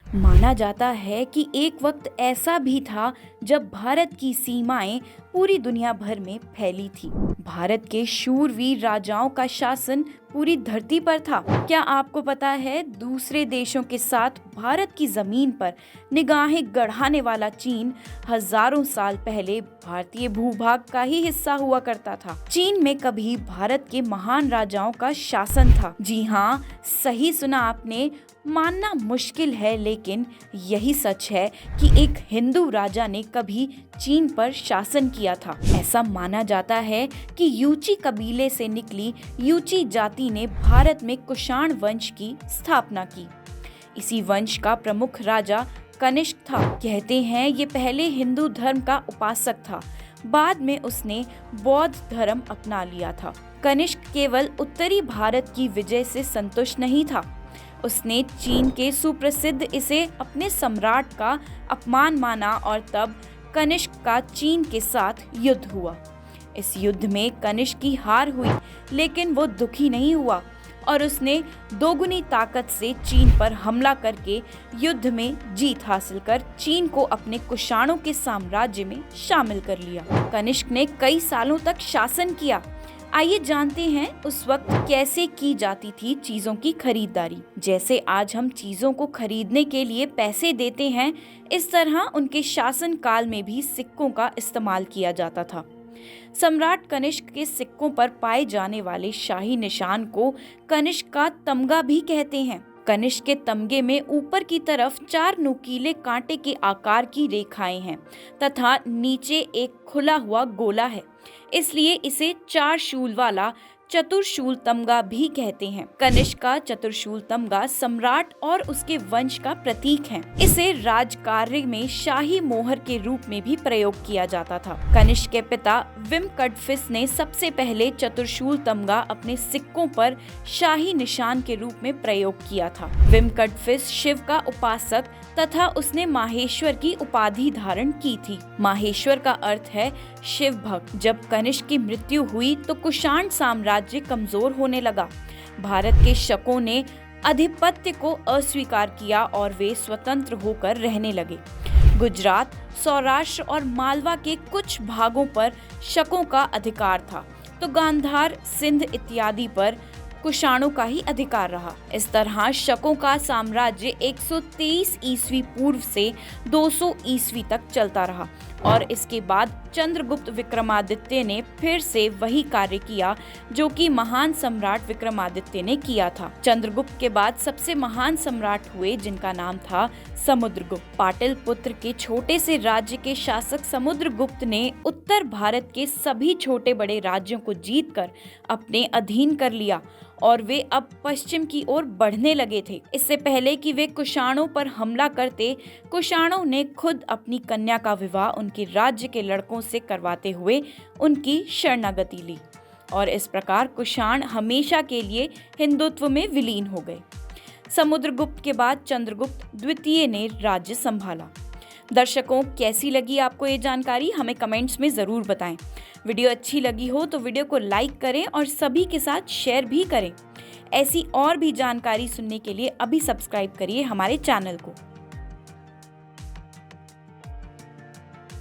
माना जाता है कि एक वक्त ऐसा भी था जब भारत की सीमाएं पूरी दुनिया भर में फैली थी। भारत के शूरवीर राजाओं का शासन पूरी धरती पर था। क्या आपको पता है, दूसरे देशों के साथ भारत की जमीन पर निगाहें गड़ाने वाला चीन हजारों साल पहले भारतीय भूभाग का ही हिस्सा हुआ करता था। चीन में कभी भारत के महान राजाओं का शासन था। जी हाँ, सही सुना आपने। मानना मुश्किल है, लेकिन यही सच है कि एक हिंदू राजा ने कभी चीन पर शासन किया था। ऐसा माना जाता है कि यूची कबीले से निकली यूची जाति ने भारत में कुषाण वंश की स्थापना की। इसी वंश का प्रमुख राजा कनिष्क था। कहते हैं ये पहले हिंदू धर्म का उपासक था, बाद में उसने बौद्ध धर्म अपना लिया था। कनिष्क केवल उत्तरी भारत की विजय से संतुष्ट नहीं था, उसने चीन के सुप्रसिद्ध इसे अपने सम्राट का अपमान माना और तब कनिष्क का चीन के साथ युद्ध हुआ। इस युद्ध में कनिष्क की हार हुई, लेकिन वो दुखी नहीं हुआ और उसने दोगुनी ताकत से चीन पर हमला करके युद्ध में जीत हासिल कर चीन को अपने कुषाणों के साम्राज्य में शामिल कर लिया। कनिष्क ने कई सालों तक शासन किया। आइए जानते हैं उस वक्त कैसे की जाती थी चीजों की खरीदारी। जैसे आज हम चीजों को खरीदने के लिए पैसे देते हैं, इस तरह उनके शासन काल में भी सिक्कों का इस्तेमाल किया जाता था। सम्राट कनिष्क के सिक्कों पर पाए जाने वाले शाही निशान को कनिष्क का तमगा भी कहते हैं। कनिष्क के तमगे में ऊपर की तरफ 4 नुकीले कांटे के आकार की रेखाएं हैं तथा नीचे एक खुला हुआ गोला है, इसलिए इसे 4 शूल वाला चतुर्शूल तमगा भी कहते हैं। कनिष्क का चतुर्शूल तमगा सम्राट और उसके वंश का प्रतीक है। इसे राजकार्य में शाही मोहर के रूप में भी प्रयोग किया जाता था। कनिष्क के पिता विमकटफिस ने सबसे पहले चतुर्शूल तमगा अपने सिक्कों पर शाही निशान के रूप में प्रयोग किया था। विमकटफिस शिव का उपासक तथा उसने माहेश्वर की उपाधि धारण की थी। माहेश्वर का अर्थ है शिव भक्त। जब कनिष्क की मृत्यु हुई तो कुषाण साम्राज्य कमजोर होने लगा। भारत के शकों ने आधिपत्य को अस्वीकार किया और वे स्वतंत्र होकर रहने लगे। गुजरात, सौराष्ट्र और मालवा के कुछ भागों पर शकों का अधिकार था, तो गांधार, सिंध इत्यादि पर कुषाणों का ही अधिकार रहा। इस तरह शकों का साम्राज्य 123 ईस्वी पूर्व से 200 ईस्वी तक चलता रहा और इसके बाद चंद्रगुप्त विक्रमादित्य ने फिर से वही कार्य किया जो कि महान सम्राट विक्रमादित्य ने किया था। चंद्रगुप्त के बाद सबसे महान सम्राट हुए जिनका नाम था समुद्रगुप्त। पाटलिपुत्र के छोटे से राज्य के शासक समुद्रगुप्त ने उत्तर भारत के सभी छोटे बड़े राज्यों को जीतकर अपने अधीन कर लिया और वे अब पश्चिम की ओर बढ़ने लगे थे। इससे पहले कि वे कुषाणों पर हमला करते, कुषाणों ने खुद अपनी कन्या का विवाह उनके राज्य के लड़कों से करवाते हुए उनकी शरणागति ली और इस प्रकार कुषाण हमेशा के लिए हिंदुत्व में विलीन हो गए। समुद्रगुप्त के बाद चंद्रगुप्त द्वितीय ने राज्य संभाला। दर्शकों, कैसी लगी आपको ये जानकारी? हमें कमेंट्स में ज़रूर बताएं। वीडियो अच्छी लगी हो तो वीडियो को लाइक करें और सभी के साथ शेयर भी करें। ऐसी और भी जानकारी सुनने के लिए अभी सब्सक्राइब करिए हमारे चैनल को।